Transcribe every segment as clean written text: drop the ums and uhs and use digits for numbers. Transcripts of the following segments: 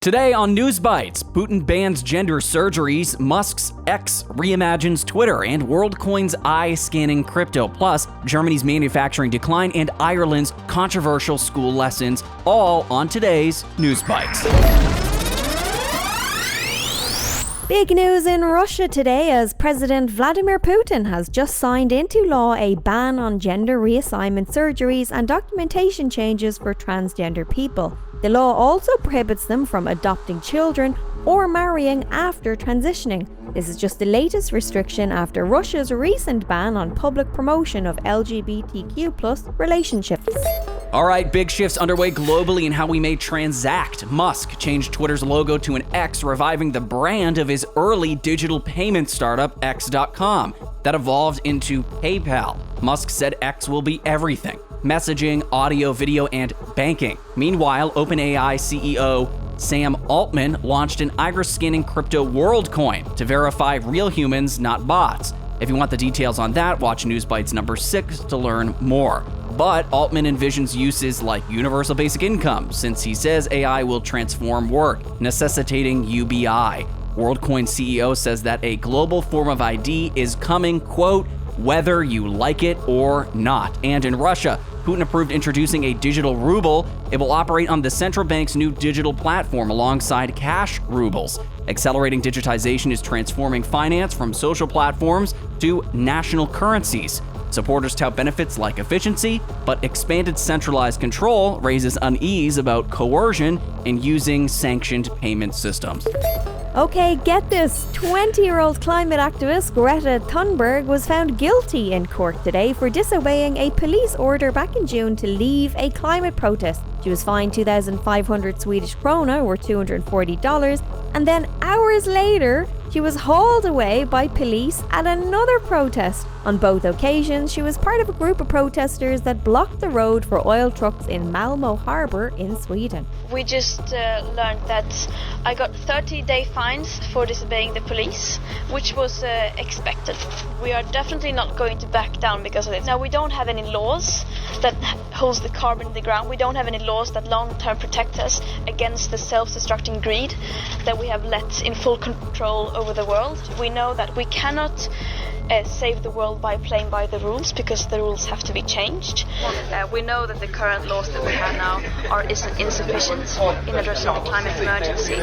Today on Newsbytes, Putin bans gender surgeries, Musk's X reimagines Twitter, and WorldCoin's eye-scanning crypto, plus Germany's manufacturing decline and Ireland's controversial school lessons, all on today's Newsbytes. Big news in Russia today as President Vladimir Putin has just signed into law a ban on gender reassignment surgeries and documentation changes for transgender people. The law also prohibits them from adopting children or marrying after transitioning. This is just the latest restriction after Russia's recent ban on public promotion of LGBTQ+ relationships. Alright, big shifts underway globally in how we may transact. Musk changed Twitter's logo to an X, reviving the brand of his early digital payment startup, X.com, that evolved into PayPal. Musk said X will be everything: messaging, audio, video, and banking. Meanwhile, OpenAI CEO Sam Altman launched an iris-scanning crypto WorldCoin to verify real humans, not bots. If you want the details on that, watch Newsbytes number 6 to learn more. But Altman envisions uses like universal basic income, since he says AI will transform work, necessitating UBI. WorldCoin CEO says that a global form of ID is coming, quote, whether you like it or not. And in Russia, Putin approved introducing a digital ruble. It will operate on the central bank's new digital platform alongside cash rubles. Accelerating digitization is transforming finance from social platforms to national currencies. Supporters tout benefits like efficiency, but expanded centralized control raises unease about coercion in using sanctioned payment systems. Okay, get this. 20-year-old climate activist Greta Thunberg was found guilty in court today for disobeying a police order back in June to leave a climate protest. She was fined 2,500 Swedish krona, or $240, and then hours later, she was hauled away by police at another protest. On both occasions, she was part of a group of protesters that blocked the road for oil trucks in Malmö Harbour in Sweden. We just learned that I got 30-day fines for disobeying the police, which was expected. We are definitely not going to back down because of it. Now, we don't have any laws that holds the carbon in the ground. We don't have any laws that long-term protect us against the self-destructing greed that we have let in full control over the world. We know that we cannot save the world by playing by the rules, because the rules have to be changed. We know that the current laws that we have now are insufficient in addressing the climate emergency.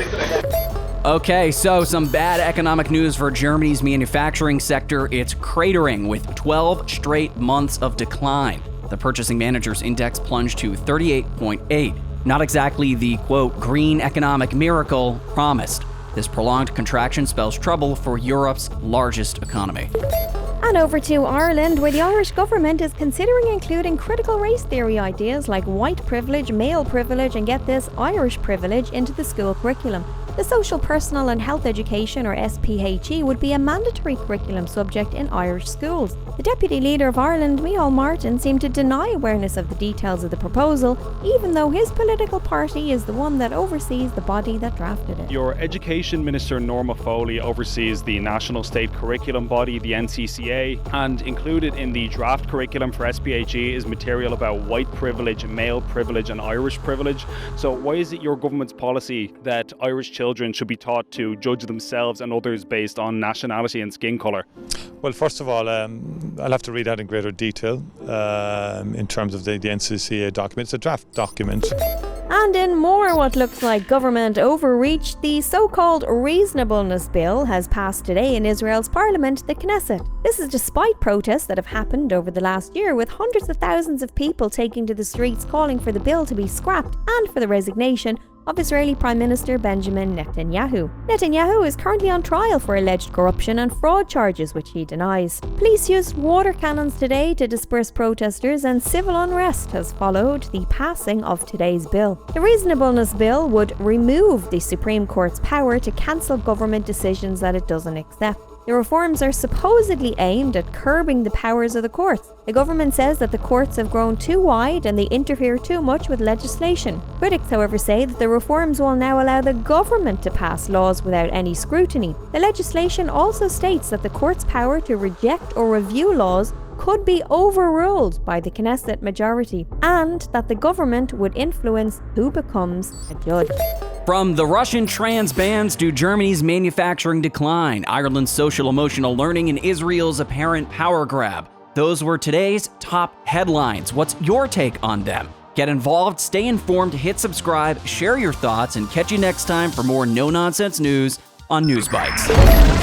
Okay, so some bad economic news for Germany's manufacturing sector. It's cratering with 12 straight months of decline. The Purchasing Managers Index plunged to 38.8. Not exactly the, quote, green economic miracle promised. This prolonged contraction spells trouble for Europe's largest economy. And over to Ireland, where the Irish government is considering including critical race theory ideas like white privilege, male privilege, and get this, Irish privilege into the school curriculum. The Social, Personal and Health Education, or SPHE, would be a mandatory curriculum subject in Irish schools. The Deputy Leader of Ireland, Micheál Martin, seemed to deny awareness of the details of the proposal, even though his political party is the one that oversees the body that drafted it. Your Education Minister, Norma Foley, oversees the National State Curriculum Body, the NCCA, and included in the draft curriculum for SPHE is material about white privilege, male privilege and Irish privilege. So why is it your government's policy that Irish children should be taught to judge themselves and others based on nationality and skin colour? Well, first of all, I'll have to read that in greater detail in terms of the NCCA document. It's a draft document. And in more what looks like government overreach, the so-called reasonableness bill has passed today in Israel's parliament, the Knesset. This is despite protests that have happened over the last year, with hundreds of thousands of people taking to the streets calling for the bill to be scrapped and for the resignation of Israeli Prime Minister Benjamin Netanyahu. Netanyahu is currently on trial for alleged corruption and fraud charges, which he denies. Police used water cannons today to disperse protesters, and civil unrest has followed the passing of today's bill. The Reasonableness Bill would remove the Supreme Court's power to cancel government decisions that it doesn't accept. The reforms are supposedly aimed at curbing the powers of the courts. The government says that the courts have grown too wide and they interfere too much with legislation. Critics, however, say that the reforms will now allow the government to pass laws without any scrutiny. The legislation also states that the court's power to reject or review laws could be overruled by the Knesset majority, and that the government would influence who becomes a judge. From the Russian trans bans to Germany's manufacturing decline, Ireland's social emotional learning, and Israel's apparent power grab. Those were today's top headlines. What's your take on them? Get involved, stay informed, hit subscribe, share your thoughts, and catch you next time for more no-nonsense news on Newsbytes.